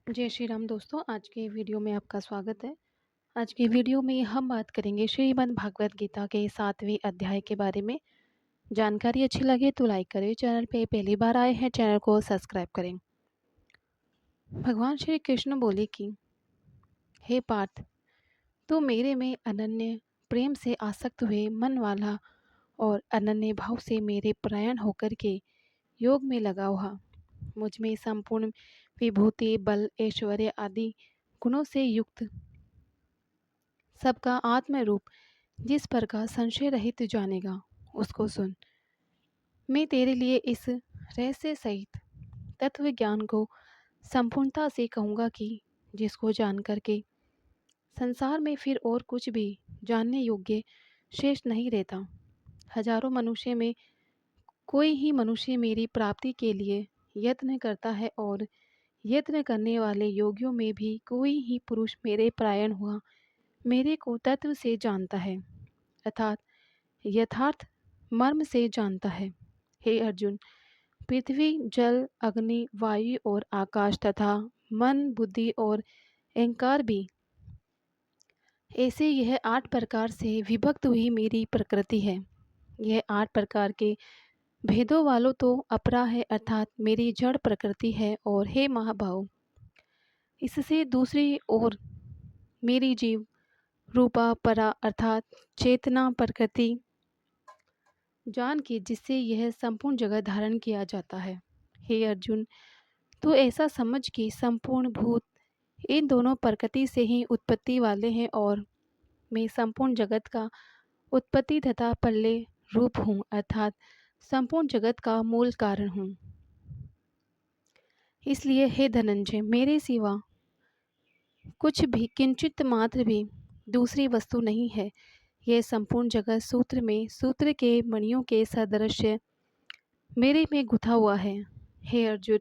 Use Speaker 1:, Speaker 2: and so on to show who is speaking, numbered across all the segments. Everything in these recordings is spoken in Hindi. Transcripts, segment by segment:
Speaker 1: जय श्री राम दोस्तों, आज के वीडियो में आपका स्वागत है। आज के वीडियो में हम बात करेंगे श्रीमद् भागवत गीता के 7वें अध्याय के बारे में। जानकारी अच्छी लगे तो लाइक करें, चैनल पे पहली बार आए हैं चैनल को सब्सक्राइब करें। भगवान श्री कृष्ण बोले कि हे पार्थ, तू मेरे में अनन्य प्रेम से आसक्त हुए मन वाला और अनन्य भाव से मेरे परायण होकर के योग में लगा हुआ, मुझ में संपूर्ण विभूति बल ऐश्वर्य आदि गुणों से युक्त सबका आत्म रूप जिस प्रकार संशय रहित जानेगा उसको सुन। मैं तेरे लिए इस रहस्य सहित तत्व ज्ञान को संपूर्णता से कहूँगा कि जिसको जान करके संसार में फिर और कुछ भी जानने योग्य शेष नहीं रहता। हजारों मनुष्य में कोई ही मनुष्य मेरी प्राप्ति के लिए यत्न करता है और यत्न करने वाले योगियों में भी कोई ही पुरुष मेरे परायण हुआ मेरे को तत्व से जानता है, अर्थात यथार्थ मर्म से जानता है। हे अर्जुन, पृथ्वी जल अग्नि वायु और आकाश तथा मन बुद्धि और अहंकार भी ऐसे यह 8 प्रकार से विभक्त हुई मेरी प्रकृति है। यह 8 प्रकार के भेदों वालों तो अपरा है, अर्थात मेरी जड़ प्रकृति है। और हे महाभाव, इससे दूसरी ओर मेरी जीव रूपा परा अर्थात चेतना प्रकृति जान के जिससे यह संपूर्ण जगत धारण किया जाता है। हे अर्जुन, तो ऐसा समझ कि संपूर्ण भूत इन दोनों प्रकृति से ही उत्पत्ति वाले हैं और मैं संपूर्ण जगत का उत्पत्ति तथा प्रलय रूप हूँ, अर्थात संपूर्ण जगत का मूल कारण हूँ। इसलिए हे धनंजय, मेरे सिवा कुछ भी किंचित मात्र भी दूसरी वस्तु नहीं है। यह संपूर्ण जगत सूत्र में सूत्र के मणियों के सदृश मेरे में गुथा हुआ है। हे अर्जुन,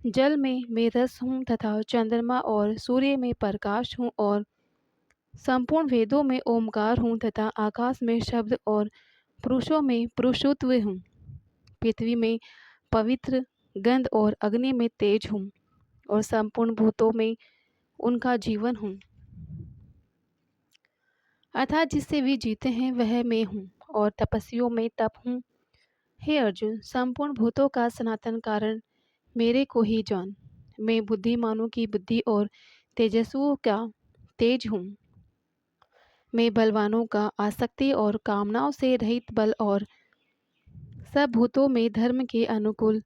Speaker 1: जल में मैं रस हूँ तथा चंद्रमा और सूर्य में प्रकाश हूँ और संपूर्ण वेदों में ओमकार हूँ तथा आकाश में शब्द और पुरुषों में पुरुषत्व हूँ। पृथ्वी में पवित्र गंध और अग्नि में तेज हूँ और संपूर्ण भूतों में उनका जीवन हूँ, अर्थात जिससे भी जीते हैं वह मैं हूँ और तपस्वियों में तप हूँ। हे अर्जुन, संपूर्ण भूतों का सनातन कारण मेरे को ही जान। मैं बुद्धिमानों की बुद्धि और तेजस्वियों का तेज हूँ। मैं बलवानों का आसक्ति और कामनाओं से रहित बल और सब भूतों में धर्म के अनुकूल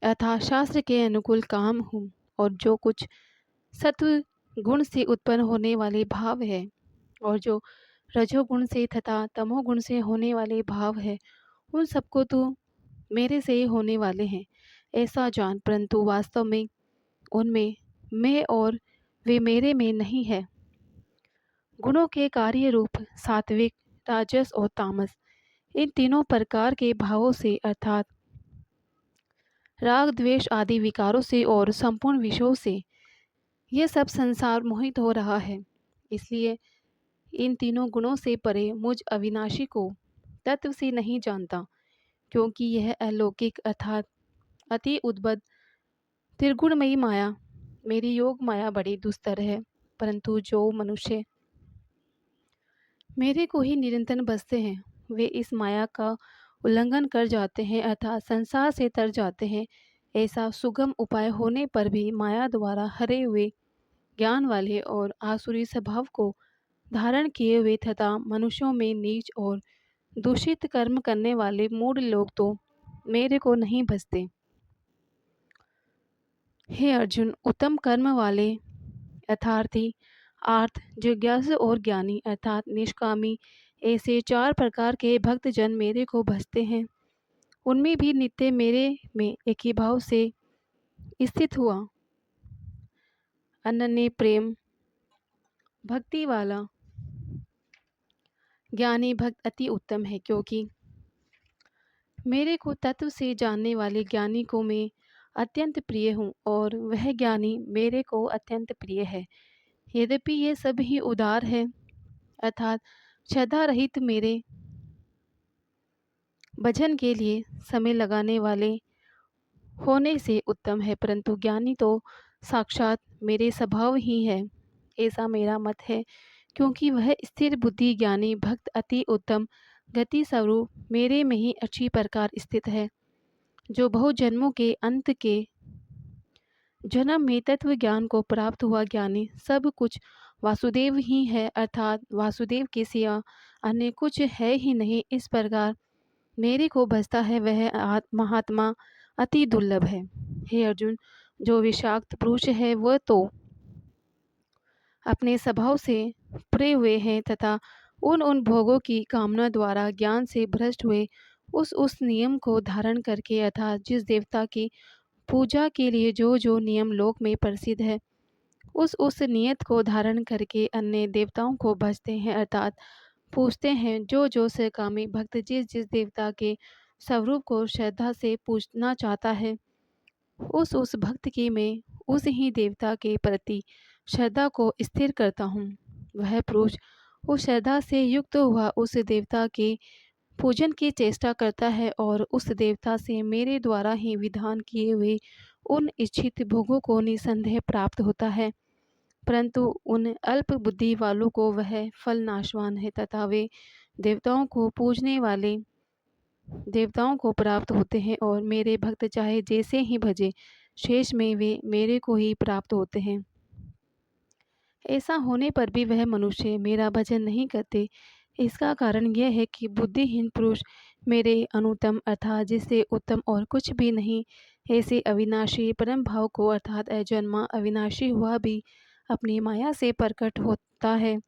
Speaker 1: अर्थात शास्त्र के अनुकूल काम हूँ। और जो कुछ सत्व गुण से उत्पन्न होने वाले भाव है और जो रजोगुण से तथा तमोगुण से होने वाले भाव है, उन सबको तो मेरे से ही होने वाले हैं ऐसा जान, परंतु वास्तव में उनमें मैं और वे मेरे में नहीं है। गुणों के कार्य रूप सात्विक राजस और तामस इन तीनों प्रकार के भावों से अर्थात राग द्वेष आदि विकारों से और संपूर्ण विषयों से यह सब संसार मोहित हो रहा है। इसलिए इन तीनों गुणों से परे मुझ अविनाशी को तत्व से नहीं जानता, क्योंकि यह अलौकिक अर्थात अति उद्भट त्रिगुणमयी माया मेरी योग माया बड़ी दुस्तर है। परंतु जो मनुष्य मेरे को ही निरंतर बसते हैं वे इस माया का उल्लंघन कर जाते हैं, अर्थात संसार से तर जाते हैं। ऐसा सुगम उपाय होने पर भी माया द्वारा हरे हुए ज्ञान वाले और आसुरी स्वभाव को धारण किए हुए तथा मनुष्यों में नीच और दूषित कर्म करने वाले मूढ़ लोग तो मेरे को नहीं भजते। हे अर्जुन, उत्तम कर्म वाले यथार्थी आर्थ जिज्ञासु और ज्ञानी अर्थात निष्कामी ऐसे 4 प्रकार के भक्त जन मेरे को भजते हैं। उनमें भी नित्य मेरे में एक ही भाव से स्थित हुआ अनन्य प्रेम भक्ति वाला ज्ञानी भक्त अति उत्तम है, क्योंकि मेरे को तत्व से जानने वाले ज्ञानी को मैं अत्यंत प्रिय हूँ और वह ज्ञानी मेरे को अत्यंत प्रिय है। यद्यपि ये सब ही उदार है अर्थात श्रद्धा रहित मेरे भजन के लिए समय लगाने वाले होने से उत्तम है, परंतु ज्ञानी तो साक्षात मेरे स्वभाव ही है, ऐसा मेरा मत है, क्योंकि वह स्थिर बुद्धि ज्ञानी भक्त अति उत्तम गति स्वरूप मेरे में ही अच्छी प्रकार स्थित है, जो बहु जन्मों के अंत के जन्म में तत्व ज्ञान को प्राप्त हुआ ज्ञानी सब कुछ वासुदेव ही है, अर्थात वासुदेव के सिवा अन्य कुछ है ही नहीं। इस प्रकार मेरे को बसता है वह महात्मा अति दुर्लभ है। हे अर्जुन, जो विषाक्त पुरुष है वह तो अपने स्वभाव से परे हुए हैं तथा उन उन भोगों की कामना द्वारा ज्ञान से भ्रष्ट हुए उस नियम को धारण करके, अर्थात जिस देवता की पूजा के लिए जो जो नियम लोक में प्रसिद्ध है, उस नियत को धारण करके अन्य देवताओं को भजते हैं, अर्थात पूजते हैं। जो जो सकामी भक्त जिस जिस देवता के स्वरूप को श्रद्धा से पूजना चाहता है, उस भक्त की मैं उस ही देवता के प्रति श्रद्धा को स्थिर करता हूँ। वह पुरुष उस श्रद्धा से युक्त हुआ उस देवता के पूजन की चेष्टा करता है और उस देवता से मेरे द्वारा ही विधान किए हुए उन इच्छित भोगों को निसंदेह प्राप्त होता है। परंतु उन अल्प बुद्धि वालों को वह फल नाशवान है तथा वे देवताओं को पूजने वाले देवताओं को प्राप्त होते हैं, और मेरे भक्त चाहे जैसे ही भजे शेष में वे मेरे को ही प्राप्त होते हैं। ऐसा होने पर भी वह मनुष्य मेरा भजन नहीं करते। इसका कारण यह है कि बुद्धिहीन पुरुष मेरे अनुत्तम अर्थात जिससे उत्तम और कुछ भी नहीं ऐसे अविनाशी परम भाव को, अर्थात अजन्मा अविनाशी हुआ भी अपनी माया से प्रकट होता है,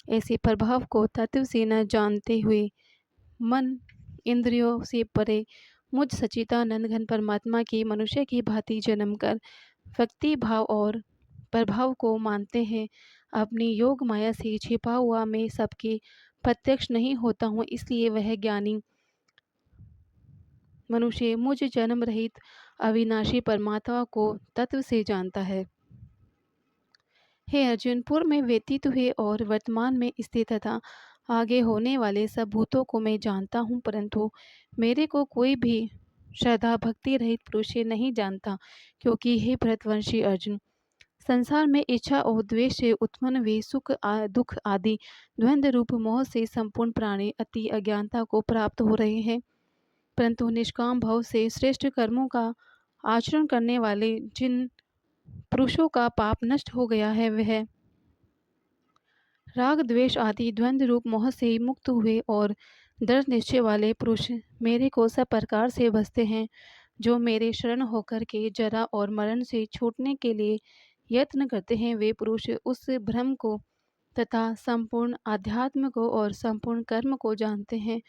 Speaker 1: ऐसे प्रभाव को तत्व से न जानते हुए मन इंद्रियों से परे मुझ सच्चिदानंद घन परमात्मा की मनुष्य की भांति जन्म कर भक्ति भाव और प्रभाव को मानते हैं। अपनी योग माया से छिपा हुआ मैं सबके प्रत्यक्ष नहीं होता हूँ, इसलिए वह ज्ञानी मनुष्य मुझ जन्म रहित अविनाशी परमात्मा को तत्व से जानता है। हे अर्जुन, पूर्व में व्यतीत हुए और वर्तमान में स्थित तथा आगे होने वाले सब भूतों को मैं जानता हूँ, परंतु मेरे को कोई भी श्रद्धा भक्ति रहित पुरुष नहीं जानता, क्योंकि हे भरतवंशी अर्जुन, संसार में इच्छा और द्वेष से उत्पन्न वे दुख आदि द्वंद्व रूप मोह से संपूर्ण प्राणी अति अज्ञानता को प्राप्त हो रहे हैं, परंतु निष्काम भाव से श्रेष्ठ कर्मों का आचरण करने वाले जिन पुरुषों का पाप नष्ट हो गया है, वह राग द्वेष आदि द्वंद्व रूप मोह से मुक्त हुए और दृढ़ निश्चय वाले पुरुष मेरे को सब प्रकार से भजते हैं। जो मेरे शरण होकर के जरा और मरण से छूटने के लिए यत्न करते हैं, वे पुरुष उस ब्रह्म को तथा संपूर्ण आध्यात्म को और संपूर्ण कर्म को जानते हैं।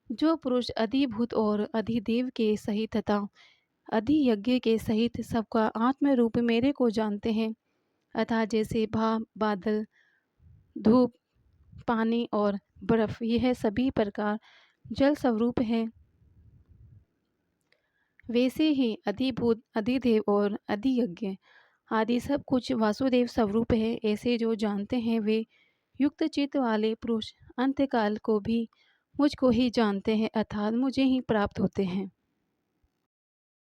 Speaker 1: जो पुरुष अधिभूत और अधिदेव के सहित तथा अधियज्ञ के सहित सबका आत्म रूप मेरे को जानते हैं, अर्थात जैसे बादल, धूप, पानी और बर्फ यह सभी प्रकार जल स्वरूप है, वैसे ही अधिभूत अधिदेव और अधियज्ञ आदि सब कुछ वासुदेव स्वरूप है। ऐसे जो जानते हैं वे युक्त चित्त वाले पुरुष अंतकाल को भी मुझको ही जानते हैं, अर्थात मुझे ही प्राप्त होते हैं।